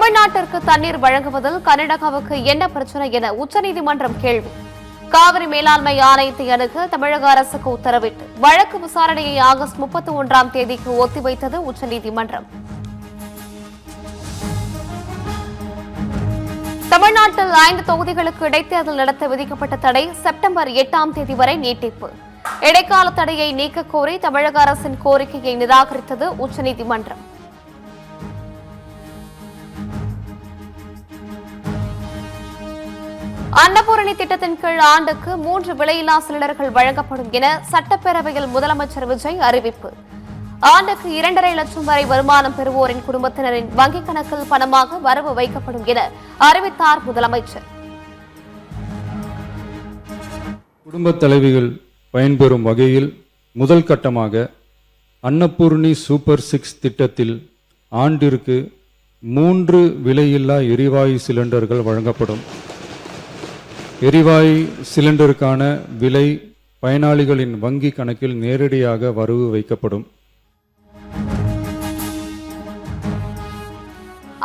தமிழ்நாட்டிற்கு தண்ணீர் வழங்குவதில் கர்நாடகாவுக்கு என்ன பிரச்சனை என உச்சநீதிமன்றம் கேள்வி. காவிரி மேலாண்மை ஆணையத்தை அணுக தமிழக அரசுக்கு உத்தரவிட்டு வழக்கு விசாரணையை ஆகஸ்ட் 31ஆம் தேதிக்கு ஒத்திவைத்தது உச்சநீதிமன்றம். தமிழ்நாட்டில் 5 தொகுதிகளுக்கு இடைத்தேர்தல் நடத்த விதிக்கப்பட்ட தடை செப்டம்பர் 8ஆம் தேதி வரை நீட்டிப்பு. இடைக்கால தடையை நீக்க கோரி தமிழக அரசின் கோரிக்கையை நிராகரித்தது உச்சநீதிமன்றம். அன்னபூரணி திட்டத்தின் கீழ் ஆண்டுக்கு 3 விலையில்லா சிலிண்டர்கள் வழங்கப்படும் என சட்டப்பேரவையில் முதலமைச்சர் விஜய் அறிவிப்பு. ஆண்டுக்கு 2.5 லட்சம் வரை வருமானம் பெறுவோரின் குடும்பத்தினரின் வங்கிக் கணக்கில் பணமாக வரவு வைக்கப்படும் என அறிவித்தார் முதலமைச்சர். குடும்பத் தலைவிகள் பயன்பெறும் வகையில் முதல் கட்டமாக அன்னபூர்ணி சூப்பர் 6 திட்டத்தில் ஆண்டிற்கு 3 விலையில்லா எரிவாயு சிலிண்டர்கள் வழங்கப்படும். எரிவாயு சிலிண்டருக்கான விலை பயனாளிகளின் வங்கி கணக்கில் நேரடியாக வரவு வைக்கப்படும்.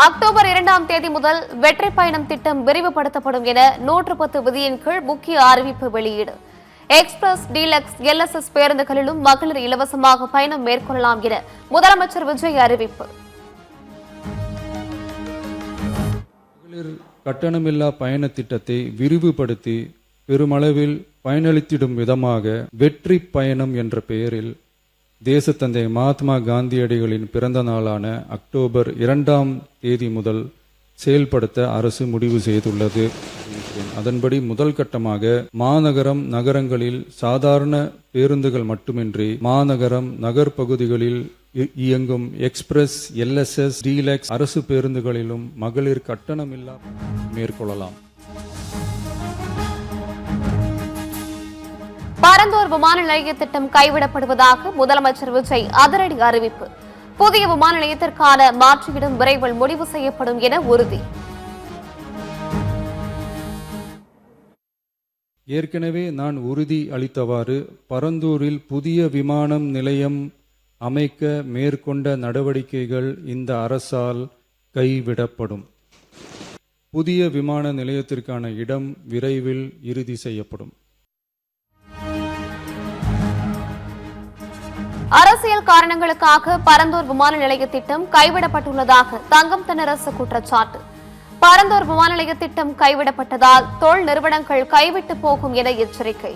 அக்டோபர் 2ஆம் தேதி முதல் வெற்றி பயணம் திட்டம் விரிவுபடுத்தப்படும் என 110 விதியின் கீழ் முக்கிய அறிவிப்பு வெளியீடு. எக்ஸ்பிரஸ், டீலக்ஸ், LSS பேருந்துகளிலும் மகளிர் இலவசமாக பயணம் மேற்கொள்ளலாம் என முதலமைச்சர் விஜய் அறிவிப்பு. கட்டணமில்லா பயண திட்டத்தை விரிவுபடுத்தி பெருமளவில் பயனளித்திடும் விதமாக வெற்றி பயணம் என்ற பெயரில் தேசத்தந்தை மகாத்மா காந்தியடிகளின் பிறந்த நாளான அக்டோபர் 2ஆம் தேதி முதல் செயல்படுத்த அரசு முடிவு செய்துள்ளது. அதன்படி முதல் கட்டமாக மாநகரம், நகரங்களில் சாதாரண பேருந்துகள் மட்டுமின்றி மாநகரம், நகர் பகுதிகளில் இயங்கும் எக்ஸ்பிரஸ், LSS, டீலக்ஸ் அரசு பேருந்துகளிலும் மகளிர் கட்டணமில்லா மேற்கொள்ளலாம். பரந்தூர் விமான நிலைய திட்டம் கைவிடப்படுவதாக முதலமைச்சர் விஜய் அதிரடி அறிவிப்பு. புதிய விமான நிலையத்திற்கான மாற்றிடம் விரைவில் முடிவு செய்யப்படும் என உறுதி. ஏற்கனவே நான் உறுதி அளித்தவாறு பரந்தூரில் புதிய விமான நிலையம் அமைக்க மேற்கொண்ட நடவடிக்கைகள் இந்த அரசால் கைவிடப்படும். புதிய விமான நிலையத்திற்கான இடம் விரைவில் இறுதி செய்யப்படும். அரசியல் காரணங்களுக்காக பரந்தூர் விமான நிலைய திட்டம் கைவிடப்பட்டுள்ளதாக தங்கம் தென்னரசு குற்றச்சாட்டு. பரந்தூர் விமான நிலைய திட்டம் கைவிடப்பட்டதால் தொழில் நிறுவனங்கள் கைவிட்டு போகும் என எச்சரிக்கை.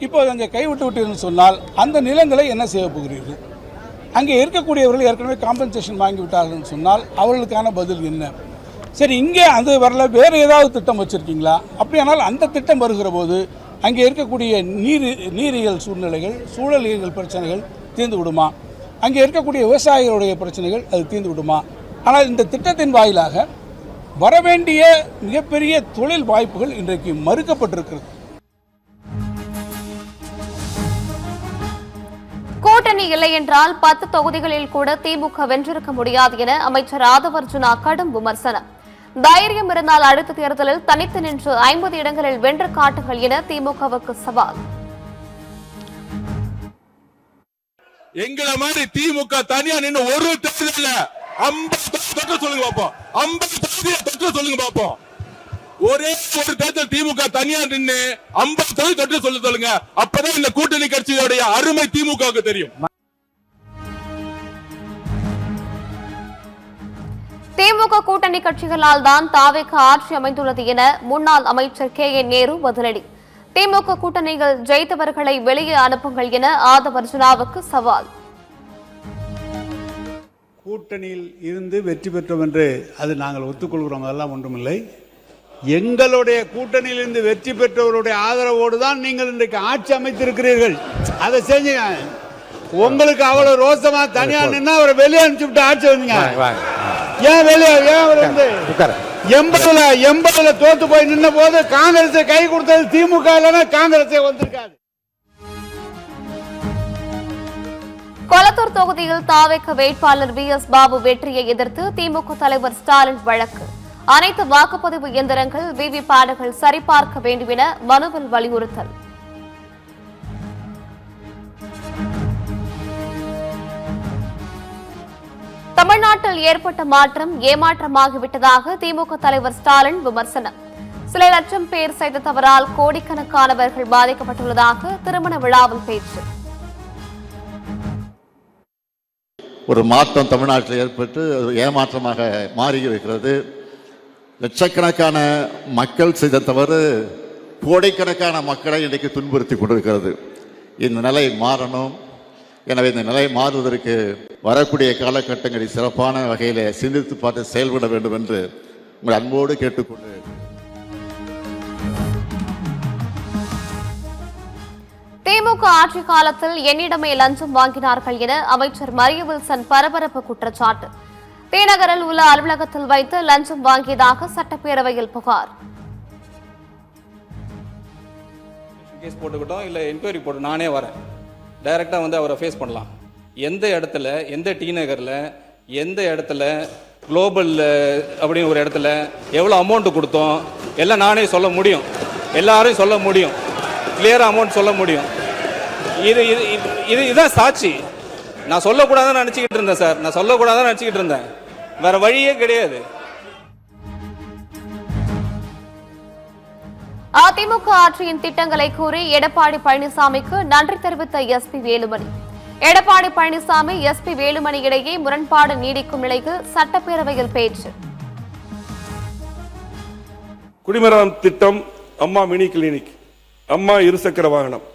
இப்போது அங்கே கைவிட்டு விட்டீர்கள் சொன்னால் அந்த நிலங்களை என்ன செய்ய போகிறீர்கள்? அங்கே இருக்கக்கூடியவர்கள் ஏற்கனவே காம்பன்சேஷன் வாங்கிவிட்டார்கள் சொன்னால் அவர்களுக்கான பதில் என்ன? சரி, இங்கே அது வரல, வேறு ஏதாவது திட்டம் வச்சுருக்கீங்களா? அப்படியானால் அந்த திட்டம் வருகிற போது அங்கே இருக்கக்கூடிய நீரியல் சூழ்நிலைகள், சூழலியல் பிரச்சனைகள் தீர்ந்து விடுமா? அங்கே இருக்கக்கூடிய விவசாயிகளுடைய பிரச்சனைகள் அது தீர்ந்து விடுமா? ஆனால் இந்த திட்டத்தின் வாயிலாக வரவேண்டிய மிகப்பெரிய தொழில் வாய்ப்புகள் இன்றைக்கு மறுக்கப்பட்டிருக்கிறது. கூட்டணி இல்லை என்றால் 10 தொகுதிகளில் கூட திமுக வென்றிருக்க முடியாது என அமைச்சர் ஆதவர்ஜுனா கடும் விமர்சனம். தைரியம் இருந்தால் அடுத்த தேர்தலில் தனித்து நின்று 50 இடங்களில் வென்று காட்டுங்கள் என திமுகவுக்கு சவால். எங்களை மாதிரி திமுக தனியா நின்று ஒரு தேர்தல் 50 சொல்லுங்க பாப்போம், 50 சொல்லுங்க பாப்போம். ஒரே ஒரு தேர்தல் திமுக தனியா நின்று 50 தொற்று சொல்லுங்க. அப்பதான் இந்த கூட்டணி கட்சியோடைய அருமை திமுகவுக்கு தெரியும். திமுக கூட்டணி கட்சிகளால் தான் தாவேக ஆட்சி அமைந்துள்ளது என முன்னாள் அமைச்சர் KN நேரு பதிலடி. திமுக கூட்டணிகள் ஜெயித்தவர்களை வெளியே அனுப்புங்கள் என ஆதவர்ஜுனாவுக்கு சவால். கூட்டணியில் இருந்து வெற்றி பெற்றோம் என்று அது நாங்கள் ஒத்துக்கொள்கிறோம், அதெல்லாம் ஒன்றுமில்லை. எங்களுடைய கூட்டணியிலிருந்து வெற்றி பெற்றவருடைய ஆதரவோடு தான் நீங்கள் இன்றைக்கு ஆட்சி அமைத்திருக்கிறீர்கள். அதை செஞ்சு உங்களுக்கு அவ்வளவு ரோசமா தனியா நின்னா அவரை வெளியே அனுப்பிச்சுட்டு ஆட்சி வந்தீங்க. ஏன் வெளியே, ஏன் அவர் வந்து 80ல தோத்து போய் நின்ன போது காங்கிரஸை கை கொடுத்தது திமுக இல்லைன்னா காங்கிரஸே வந்திருக்காது. கொளத்தூர் தொகுதியில் தாவேக வேட்பாளர் VS பாபு வெற்றியை எதிர்த்து திமுக தலைவர் ஸ்டாலின் வழக்கு. அனைத்து வாக்குப்பதிவு இயந்திரங்கள், VVPATகள் சரிபார்க்க வேண்டும் என மனுவில் வலியுறுத்தல். தமிழ்நாட்டில் ஏற்பட்ட மாற்றம் ஏமாற்றமாகிவிட்டதாக திமுக தலைவர் ஸ்டாலின் விமர்சனம். சில லட்சம் பேர் செய்த தவறால் கோடிக்கணக்கானவர்கள் பாதிக்கப்பட்டுள்ளதாக திருமண விழாவில் பேச்சு. ஒரு மாற்றம் தமிழ்நாட்டில் ஏற்பட்டு ஏமாற்றமாக மாறி இருக்கிறது. லட்சக்கணக்கான மக்கள் செய்த தவறு கோடைக்கணக்கான மக்களை இன்றைக்கு துன்புறுத்தி கொண்டிருக்கிறது. இந்த நிலை மாறணும். எனவே இந்த நிலை மாறுவதற்கு வரக்கூடிய காலகட்டங்களில் சிறப்பான வகையில் சிந்தித்து பார்த்து செயல்பட வேண்டும் என்று உங்கள் அன்போடு கேட்டுக்கொண்டு, திமுக ஆட்சி காலத்தில் என்னிடமே லஞ்சம் வாங்கினார்கள் என அமைச்சர் மரிய வில்சன் பரபரப்பு குற்றச்சாட்டு. தீநகரில் உள்ள அலுவலகத்தில் வைத்து லஞ்சம் வாங்கியதாக சட்டப்பேரவையில் புகார். கேஸ் போட்டுக்கிட்டோம், இல்லை என்கொயரி போட்டு நானே வரேன், டைரெக்டாக வந்து அவரை ஃபேஸ் பண்ணலாம். எந்த இடத்துல, எந்த டி நகரில், எந்த இடத்துல, குளோபல் அப்படின்னு ஒரு இடத்துல எவ்வளோ அமௌண்ட்டு கொடுத்தோம் எல்லாம் நானே சொல்ல முடியும், எல்லாரையும் சொல்ல முடியும், கிளியராக அமௌண்ட் சொல்ல முடியும். இதுதான் சாட்சி. நான் சொல்லக்கூடாதுன்னு நினச்சிக்கிட்டு இருந்தேன் சார், நான் சொல்லக்கூடாதுன்னு நினச்சிக்கிட்டு இருந்தேன், வேற வழியே கிடையாது. அதிமுக ஆட்சியின் திட்டங்களை கூறி எடப்பாடி பழனிசாமிக்கு நன்றி தெரிவித்த எஸ்பி வேலுமணி. எடப்பாடி பழனிசாமி எஸ்பி வேலுமணி இடையே முரண்பாடு நீடிக்கும் நிலைக்கு சட்டப்பேரவையில் பேச்சு. குடிமராமத்து திட்டம், அம்மா மினி கிளினிக், அம்மா இருசக்கர வாகனம்,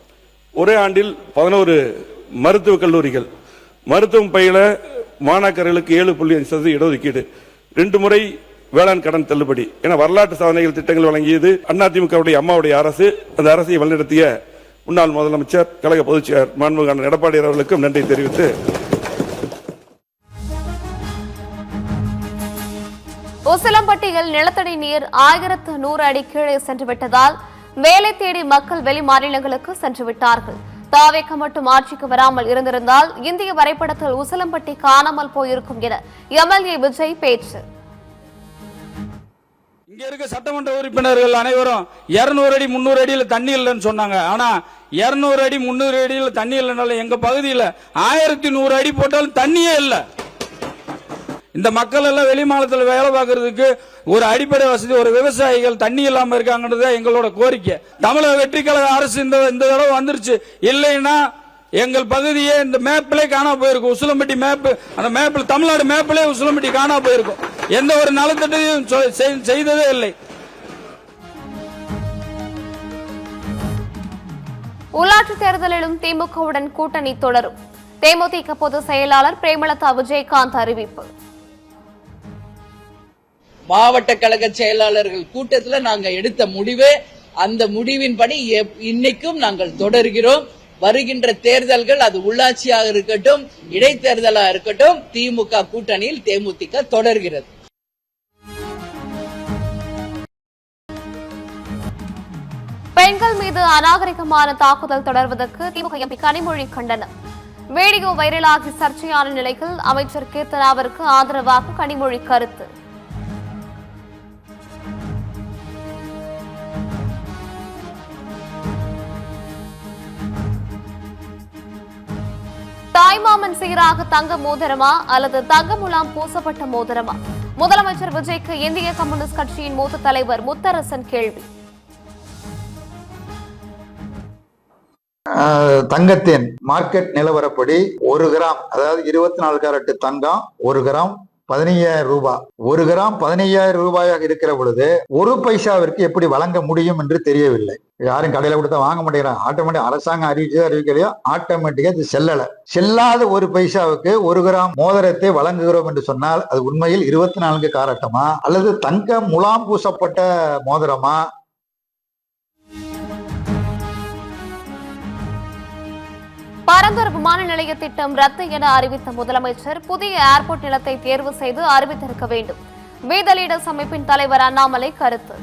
ஒரே ஆண்டில் 11 மருத்துவக் கல்லூரிகள், மருத்துவம் பயில மாணாக்கர்களுக்கு 7.5% இடஒதுக்கீடு, 2 முறை வேளாண் கடன் தள்ளுபடி என வரலாற்று சாதனைகள் திட்டங்கள் வழங்கியது அதிமுகவுடைய அம்மாவுடைய அரசு. அந்த அரசை வழிநடத்திய முன்னாள் முதலமைச்சர், கழக பொதுச் செயலர் மாண்புமிகு எடப்பாடி அவர்களுக்கும் நன்றி தெரிவித்து, உசிலம்பட்டியில் நிலத்தடி நீர் 1100 அடி கீழே சென்றுவிட்டதால் வேலை தேடி மக்கள் வெளி மாநிலங்களுக்கு சென்றுவிட்டார்கள். தாவேக்க மட்டும் ஆட்சிக்கு வராமல் இருந்திருந்தால் இந்திய வரைபடத்தில் உசிலம்பட்டி காணாமல் போயிருக்கும் என எம்எல்ஏ விஜய் பேச்சு. இங்க இருக்க சட்டமன்ற உறுப்பினர்கள் அனைவரும் 200 அடி 300 அடியில தண்ணி இல்லைன்னு சொன்னாங்க. ஆனா 200 அடி 300 அடியில தண்ணி இல்லைனாலும் எங்க பகுதியில் 1100 அடி போட்டாலும் தண்ணியே இல்லை. இந்த மக்கள் எல்லாம் வெளி மாநிலத்தில் வேலை பார்க்கறதுக்கு ஒரு அடிப்படை வசதி, ஒரு விவசாயிகள் தண்ணி இல்லாம இருக்காங்கன்றத எங்களோட கோரிக்கை. தமிழக வெற்றி கழக அரசு இந்த தடவை வந்துருச்சு. இல்லைன்னா எங்கள் பகுதியே இந்த மேப்பிலே காணா போயிருக்கும். உசிலம்பட்டி மேப், அந்த மேப்பில் தமிழ்நாடு மேப்பிலே உசிலம்பட்டி காணா போயிருக்கும். எந்த ஒரு நலத்திட்டையும் செய்ததே இல்லை. உள்ளாட்சி தேர்தலிலும் திமுகவுடன் கூட்டணி தொடரும். தேமுதிக பொதுச் செயலாளர் பிரேமலதா விஜயகாந்த் அறிவிப்பு. மாவட்ட கழக செயலாளர்கள் கூட்டத்தில் நாங்க எடுத்த முடிவு, அந்த முடிவின்படி இன்னைக்கும் நாங்கள் தொடர்கிறோம். வருகின்ற தேர்தல்கள், அது உள்ளாட்சியாக இருக்கட்டும், இடைத்தேர்தலாக இருக்கட்டும், திமுக கூட்டணியில் தேமுதிக தொடர்கிறது. பெண்கள் மீது அநாகரிகமான தாக்குதல் தொடர்வதற்கு திமுக எம்பி கனிமொழி கண்டனம். வீடியோ வைரலாகி சர்ச்சையான நிலையில் அமைச்சர் கீர்த்தனாவிற்கு ஆதரவாக கனிமொழி கருத்து. தாய்மாமன் சீராக தங்க மோதிரமா அல்லது தங்க முலாம் பூசப்பட்ட மோதிரமா? முதலமைச்சர் விஜய்க்கு இந்திய கம்யூனிஸ்ட் கட்சியின் மூத்த தலைவர் முத்தரசன் கேள்வி. தங்கத்தின் மார்க்கெட் நிலவரப்படி 1 கிராம், அதாவது 24 கேரட் தங்கம் 1 கிராம் 15,000 ரூபாய். 1 கிராம் 15,000 ரூபாயாக இருக்கிற பொழுது 1 பைசாவிற்கு எப்படி வழங்க முடியும் என்று தெரியவில்லை. யாரும் கடையில கொடுத்தா வாங்க மாட்டேங்கிறாங்க. ஆட்டோமேட்டிக் அரசாங்கம் அறிவிக்கலையோ ஆட்டோமேட்டிக்கா இது செல்லாத 1 பைசாவுக்கு 1 கிராம் மோதிரத்தை வழங்குகிறோம் என்று சொன்னால் அது உண்மையில் 24 காரட்டமா அல்லது தங்க முலாம் பூசப்பட்ட மோதிரமா? பரந்தூர் விமான நிலைய திட்டம் ரத்து என அறிவித்த முதலமைச்சர் புதிய ஏர்போர்ட் நிலத்தை தேர்வு செய்து அறிவித்திருக்க வேண்டும். வீத லீடர்ஸ் அமைப்பின் தலைவர் அண்ணாமலை கருத்து.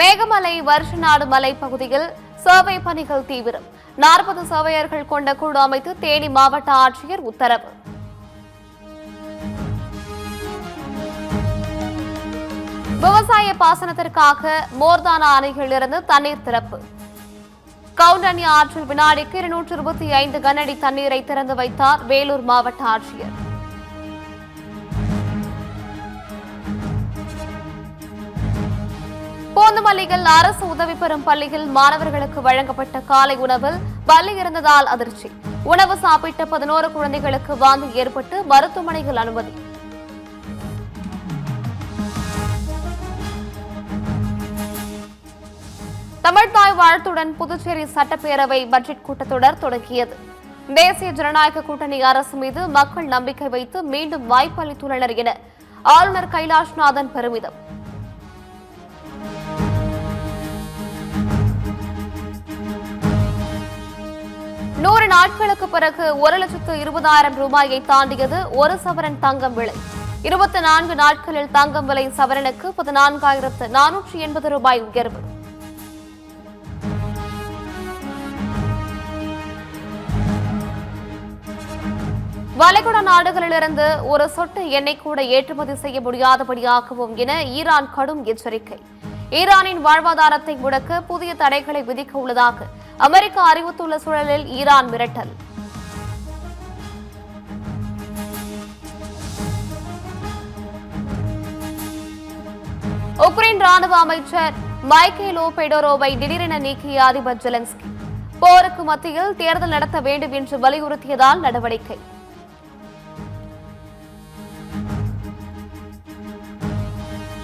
மேகமலை வருஷநாடு மலை பகுதியில் சர்வே பணிகள் தீவிரம். 40 சர்வேயர்கள் கொண்ட குழு அமைத்து தேனி மாவட்ட ஆட்சியர் உத்தரவு. விவசாய பாசனத்திற்காக மோர்தானா அணைகளிலிருந்து தண்ணீர் திறப்பு. கவுண்டனி ஆற்றில் வினாடிக்கு 225 கனஅடி தண்ணீரை திறந்து வைத்தார் வேலூர் மாவட்ட ஆட்சியர். பூந்தமல்லியில் அரசு உதவி பெறும் பள்ளியில் மாணவர்களுக்கு வழங்கப்பட்ட காலை உணவில் பல்லி இருந்ததால் அதிர்ச்சி. உணவு சாப்பிட்ட 11 குழந்தைகளுக்கு வாந்தி ஏற்பட்டு மருத்துவமனையில் அனுமதி. தமிழ்தாய் வாழ்த்துடன் புதுச்சேரி சட்டப்பேரவை பட்ஜெட் கூட்டத்தொடர் தொடங்கியது. தேசிய ஜனநாயக கூட்டணி அரசு மீது மக்கள் நம்பிக்கை வைத்து மீண்டும் வாய்ப்பு அளித்துள்ளனர் என ஆளுநர் கைலாஷ்நாதன் பெருமிதம். நூறு நாட்களுக்கு பிறகு 1,20,000 ரூபாயை தாண்டியது ஒரு சவரன் தங்கம் விலை. 24 நாட்களில் தங்கம் விலை சவரனுக்கு 14,480 ரூபாய் உயர்வு. வளைகுடா நாடுகளிலிருந்து ஒரு சொட்டு எண்ணெய் கூட ஏற்றுமதி செய்ய முடியாதபடியாகவும் என ஈரான் கடும் எச்சரிக்கை. ஈரானின் வாழ்வாதாரத்தை முடக்க புதிய தடைகளை விதிக்க உள்ளதாக அமெரிக்கா அறிவித்துள்ள சூழலில் ஈரான் மிரட்டல். உக்ரைன் ராணுவ அமைச்சர் மைக்கேலோ பெடோரோவை திடீரென நீக்கிய அதிபர் ஜெலன்ஸ்கி. போருக்கு மத்தியில் தேர்தல் நடத்த வேண்டும் என்று வலியுறுத்தியதால் நடவடிக்கை.